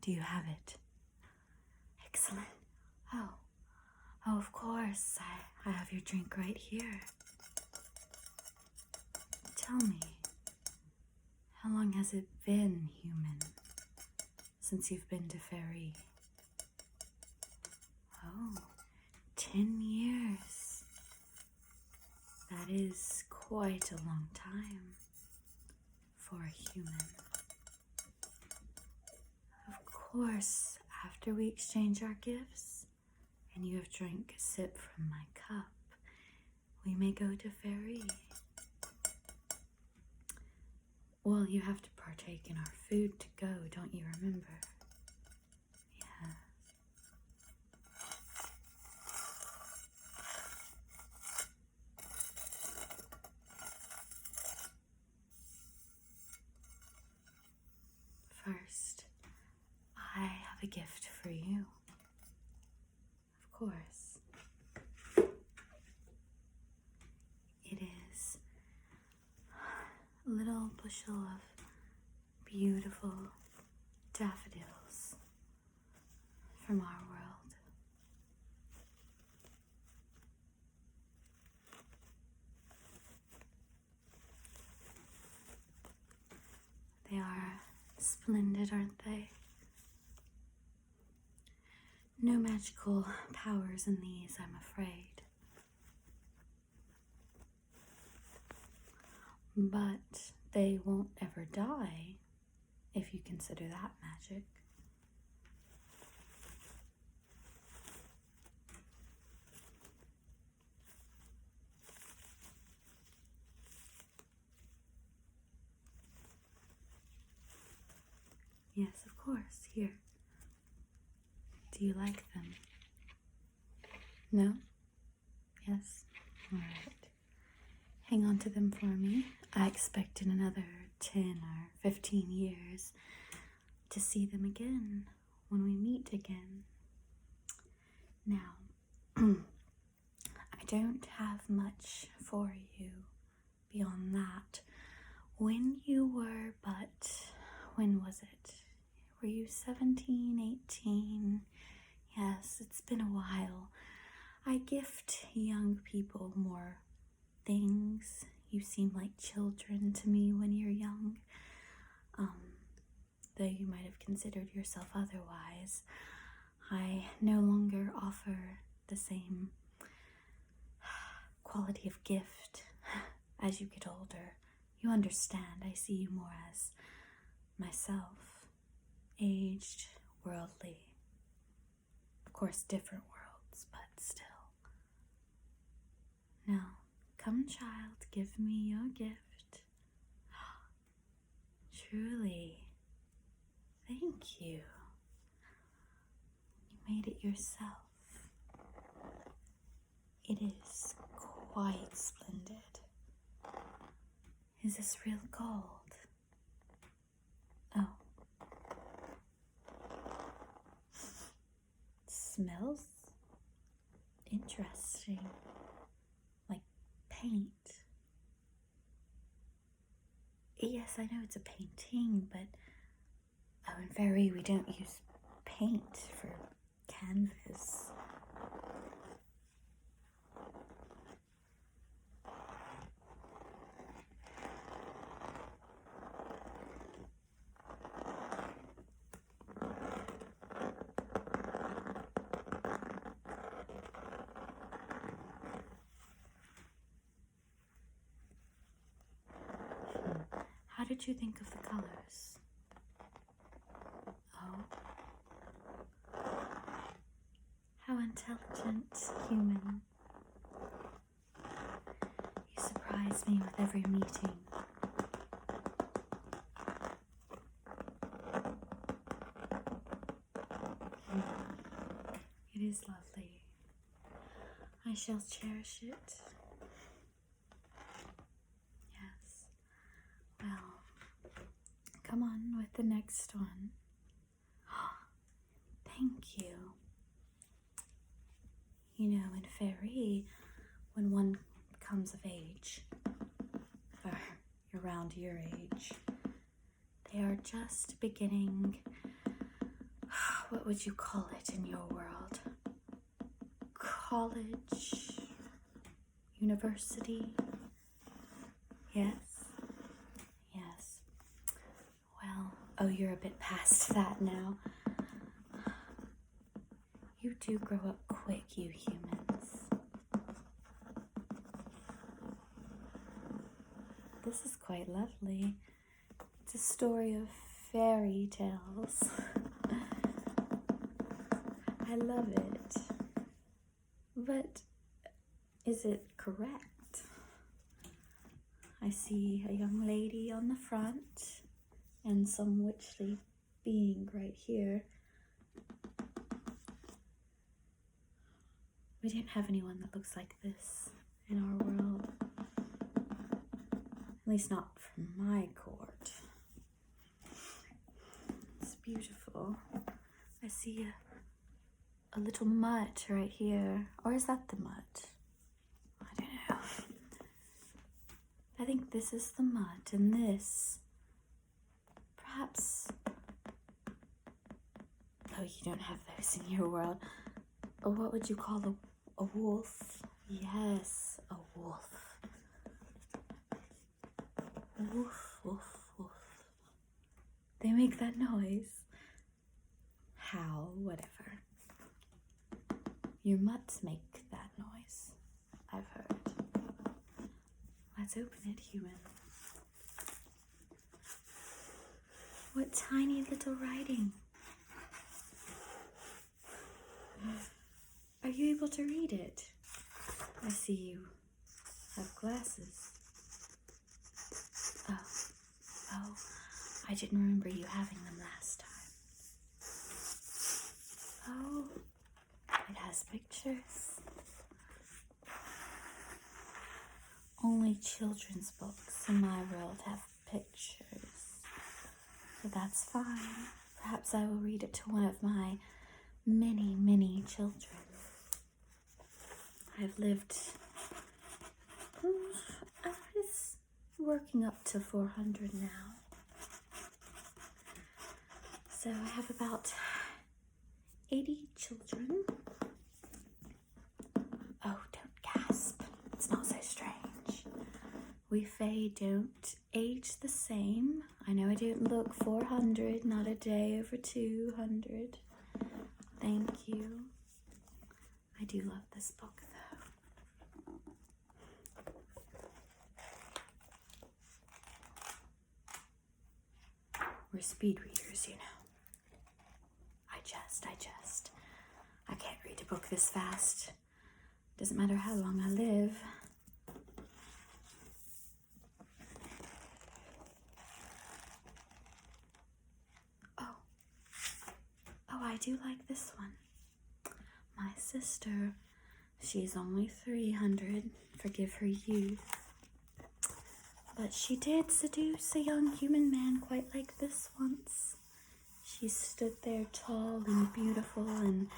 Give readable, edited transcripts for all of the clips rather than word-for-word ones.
Do you have it? Excellent. Oh, of course. I have your drink right here. Tell me, how long has it been, human, since you've been to Fairy? Oh, 10 years. That is quite a long time for a human. Of course, after we exchange our gifts, and you have drank a sip from my cup, we may go to Fairy. Well, you have to partake in our food to go, don't you remember? Yeah. First, I have a gift for you. Of course. It is a little bushel of beautiful daffodils from our world. They are splendid, aren't they? No magical powers in these, I'm afraid. But they won't ever die, if you consider that magic. Yes, of course. Here. Do you like them? No? Yes? All right. Hang on to them for me. I expect in another 10 or 15 years to see them again when we meet again. Now, I don't have much for you beyond that. When you were when was it? Were you 17, 18? Yes, it's been a while. I gift young people more things. You seem like children to me when you're young. Though you might have considered yourself otherwise, I no longer offer the same quality of gift as you get older. You understand, I see you more as myself, aged, worldly. Of course, different worlds, but still. Now, come, child, give me your gift. Truly, thank you. You made it yourself. It is quite splendid. Is this real gold? Oh. Smells interesting. Like paint. Yes, I know it's a painting, but in Fairy we don't use paint for canvas. How did you think of the colors? Oh. How intelligent, human. You surprise me with every meeting. It is lovely. I shall cherish it. Yes. Well, come on with the next one. Thank you. You know, in Fairy, when one comes of age, or around your age, they are just beginning what would you call it in your world? College? University? Yes? Yes. Well, oh, you're a bit past that now. You do grow up quick, you humans. This is quite lovely. It's a story of fairy tales. I love it. But is it correct? I see a young lady on the front and some witchly being right here. We don't have anyone that looks like this in our world. At least not from my court. It's beautiful. I see a little mutt right here. Or is that the mutt? I don't know. I think this is the mutt, and this, perhaps... Oh, you don't have those in your world. Oh, what would you call a wolf? Yes, a wolf. Woof, woof, woof. They make that noise. Howl, whatever. Your mutts make that noise, I've heard. Let's open it, human. What tiny little writing. Are you able to read it? I see you have glasses. Oh, I didn't remember you having them last time. Oh, it has pictures. Only children's books in my world have pictures. But that's fine. Perhaps I will read it to one of my many, many children. I've lived, I was working up to 400 now. So I have about 80 children. Oh, don't gasp. It's not so strange. We Fae don't age the same. I know I don't look 400, not a day over 200. Thank you. I do love this book, though. We're speed readers, you know. I jest. I can't read a book this fast. Doesn't matter how long I live. Oh, I do like this one. My sister, she's only 300, forgive her youth. But she did seduce a young human man quite like this once. She stood there tall and beautiful, and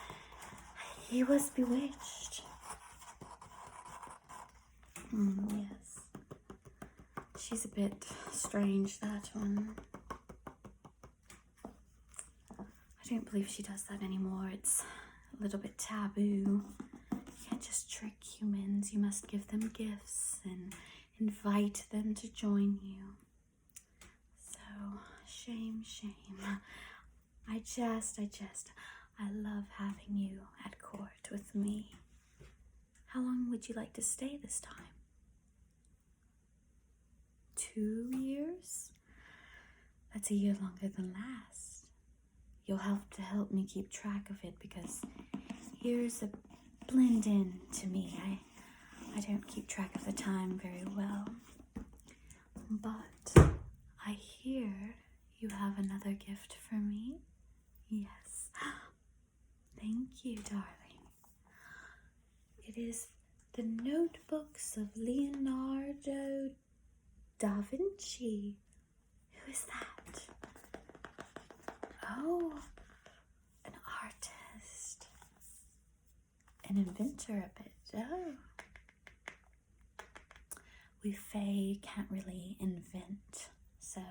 he was bewitched. Yes. She's a bit strange, that one. I don't believe she does that anymore. It's a little bit taboo. You can't just trick humans. You must give them gifts and invite them to join you. So, shame. I jest. I love having you at court with me. How long would you like to stay this time? 2 years? That's a year longer than last. You'll have to help me keep track of it because years blend in to me. I don't keep track of the time very well. But I hear you have another gift for me. Yes. Thank you, darling. It is the notebooks of Leonardo da Vinci. Who is that? Oh, an artist. An inventor a bit. Oh. We Fae can't really invent, so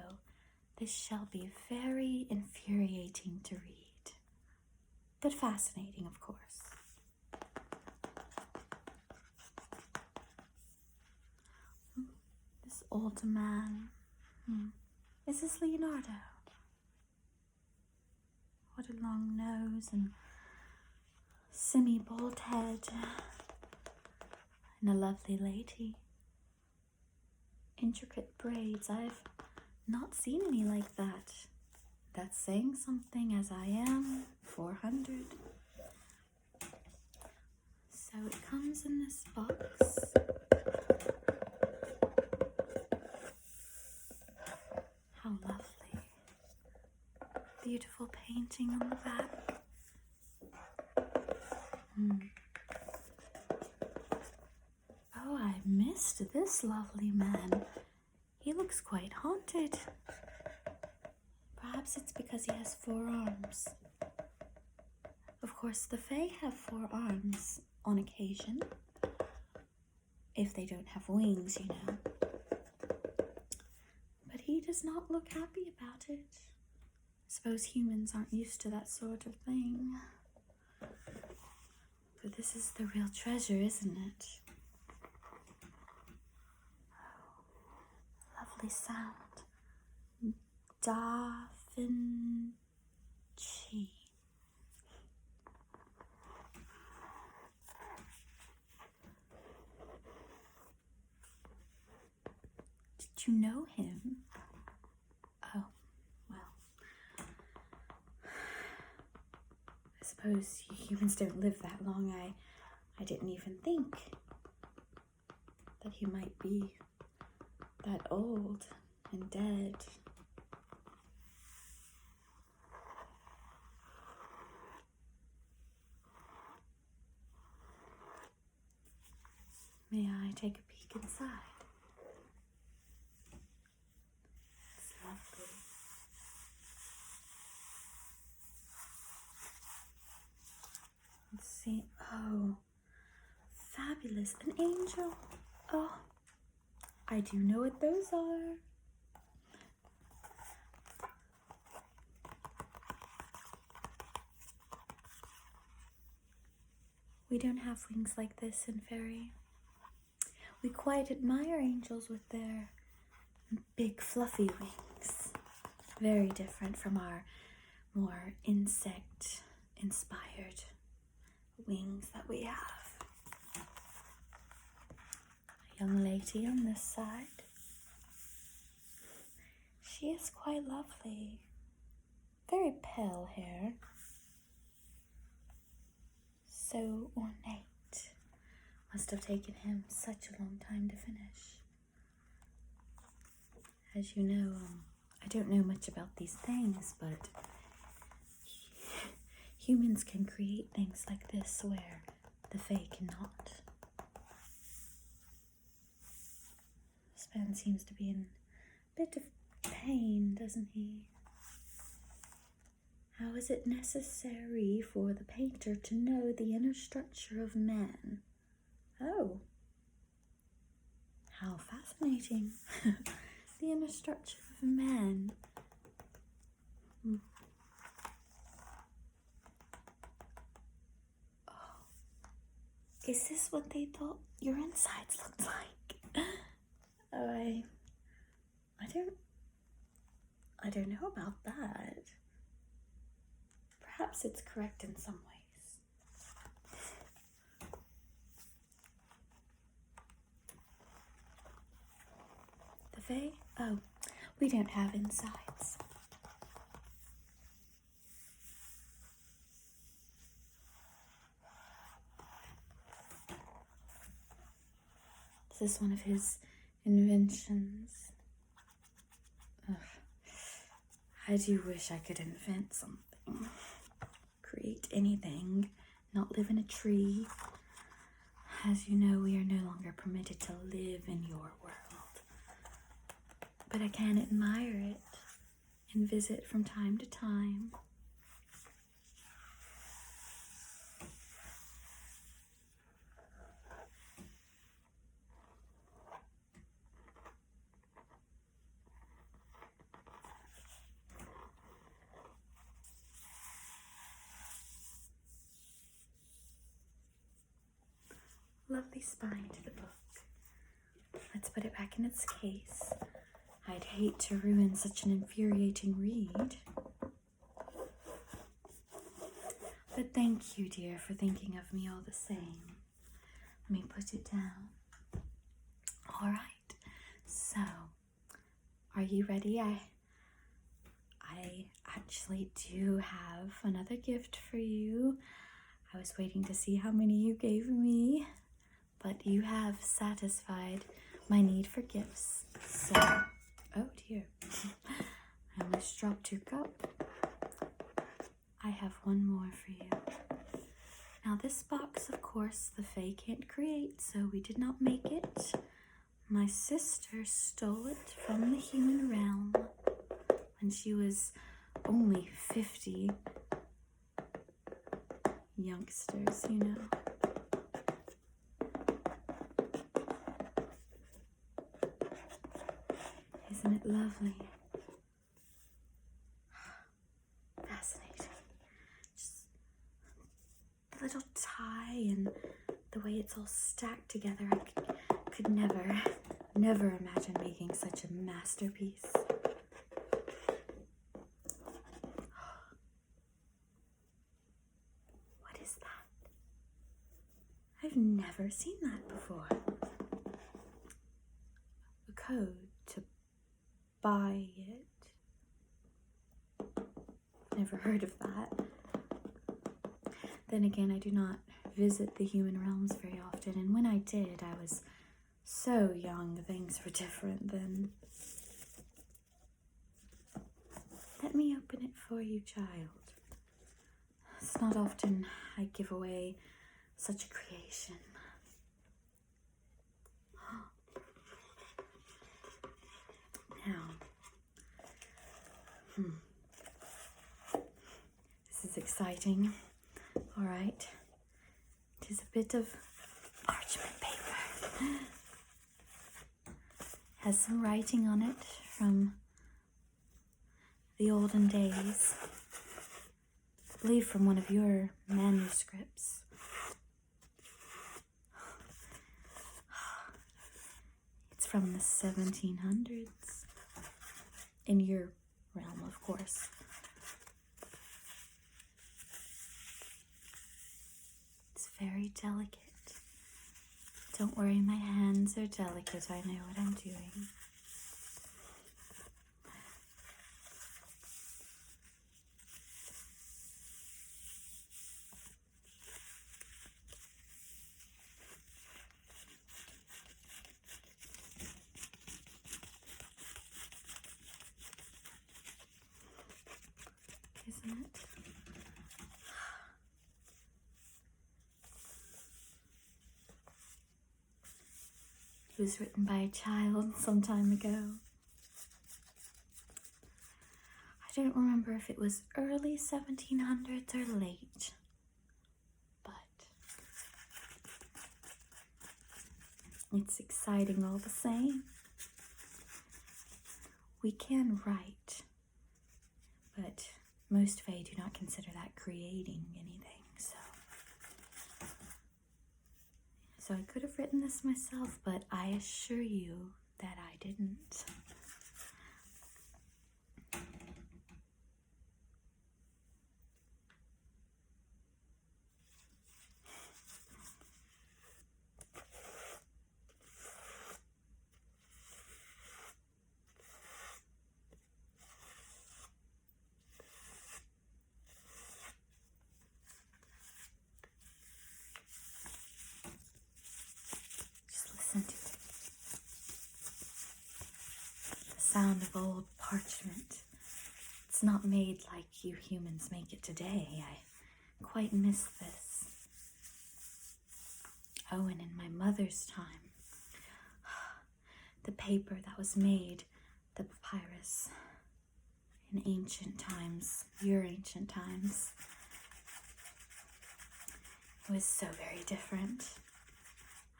this shall be very infuriating to read. but fascinating, of course. This old man. Is this Leonardo? What a long nose and semi-bald head. And a lovely lady. Intricate braids. I've not seen any like that. That's saying something, as I am 400. So it comes in this box. How lovely. Beautiful painting on the back. Oh, I missed this lovely man. He looks quite haunted. Perhaps it's because he has 4 arms. Of course, the Fae have 4 arms on occasion. If they don't have wings, you know. But he does not look happy about it. I suppose humans aren't used to that sort of thing. But this is the real treasure, isn't it? Oh, lovely sound. Da Vinci. Did you know him? Oh, well. I suppose humans don't live that long. I didn't even think that he might be that old and dead. May I take a peek inside? It's lovely. Let's see. Oh, fabulous. An angel. Oh, I do know what those are. We don't have wings like this in fairy. We quite admire angels with their big fluffy wings. Very different from our more insect-inspired wings that we have. A young lady on this side. She is quite lovely. Very pale hair. So ornate. Must have taken him such a long time to finish. As you know, I don't know much about these things, but humans can create things like this where the Fae cannot. This man seems to be in a bit of pain, doesn't he? How is it necessary for the painter to know the inner structure of man? Oh, how fascinating. The inner structure of man. Oh, is this what they thought your insides looked like? Oh, I don't know about that. Perhaps it's correct in some ways. The Fae? Oh, we don't have insides. This is one of his inventions. Ugh. I do wish I could invent something. Create anything. Not live in a tree. As you know, we are no longer permitted to live in your world. But I can admire it and visit from time to time. lovely spine to the book. Let's put it back in its case. I'd hate to ruin such an infuriating read. But thank you, dear, for thinking of me all the same. Let me put it down. All right. So, are you ready? I actually do have another gift for you. I was waiting to see how many you gave me, but you have satisfied my need for gifts. So, oh dear, I almost dropped your cup. I have one more for you. Now this box, of course, the Fae can't create, so we did not make it. My sister stole it from the human realm when she was only 50. Youngsters, you know. Isn't it lovely? Fascinating. Just the little tie and the way it's all stacked together. I could never imagine making such a masterpiece. What is that? I've never seen that before. A code to buy it. Never heard of that. Then again, I do not visit the human realms very often, and when I did, I was so young, things were different then. Let me open it for you, child. It's not often I give away such a creation. Now, this is exciting. All right, it is a bit of parchment paper. Has some writing on it from the olden days. I believe from one of your manuscripts. It's from the 1700s. In your realm, of course. It's very delicate. Don't worry, my hands are delicate. I know what I'm doing. Isn't it? It was written by a child some time ago. I don't remember if it was early 1700s or late, but it's exciting all the same. We can write, but most Fae do not consider that creating anything, so I could have written this myself, but I assure you that I didn't. Listen to it. The sound of old parchment. It's not made like you humans make it today. I quite miss this. Oh, and in my mother's time, the paper that was made, the papyrus, in ancient times, your ancient times, it was so very different.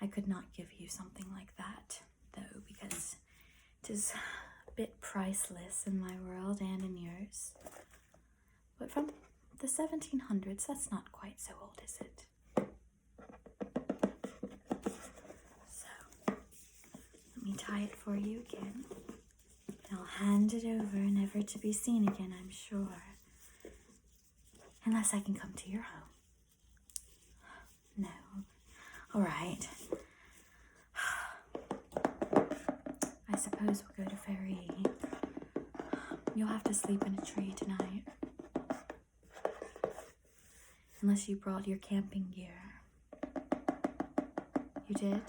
I could not give you something like that, though, because it is a bit priceless in my world and in yours. But from the 1700s, that's not quite so old, is it? tie it for you again. I'll hand it over, never to be seen again, I'm sure. Unless I can come to your home. No. All right. I suppose we'll go to Ferry. You'll have to sleep in a tree tonight. Unless you brought your camping gear. You did?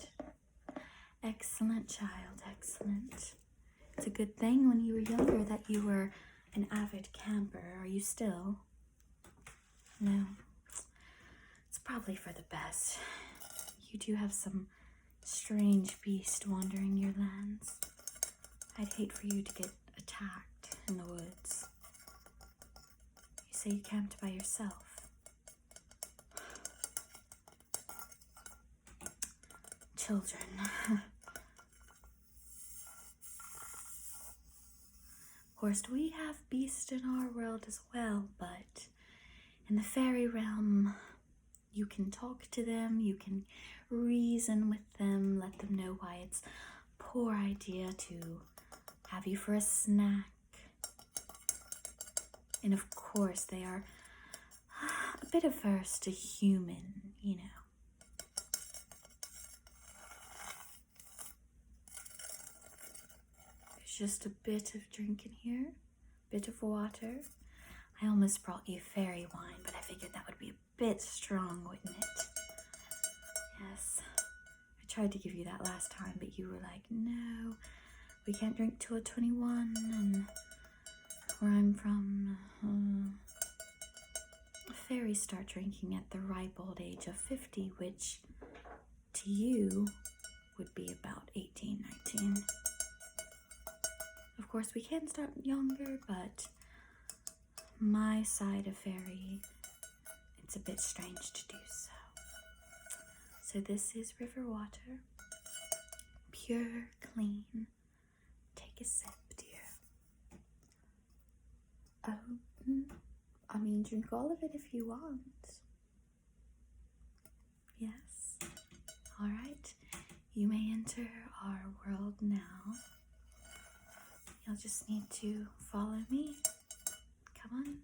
Excellent, child, excellent. It's a good thing when you were younger that you were an avid camper. Are you still? No. It's probably for the best. You do have some strange beast wandering your lands. I'd hate for you to get attacked in the woods. You say you camped by yourself. Children. Of course, we have beasts in our world as well, but in the fairy realm, you can talk to them, you can reason with them, let them know why it's a poor idea to have you for a snack. And of course, they are a bit averse to human, you know. Just a bit of drink in here, bit of water. I almost brought you fairy wine, but I figured that would be a bit strong, wouldn't it? Yes. I tried to give you that last time, but you were like, no, we can't drink till 21, and where I'm from, fairies start drinking at the ripe old age of 50, which to you would be about 18, 19. Of course, we can start younger, but my side of fairy, it's a bit strange to do so. So this is river water, pure, clean. Take a sip, dear. I mean, drink all of it if you want. Yes. All right. You may enter our world now. You'll just need to follow me. Come on.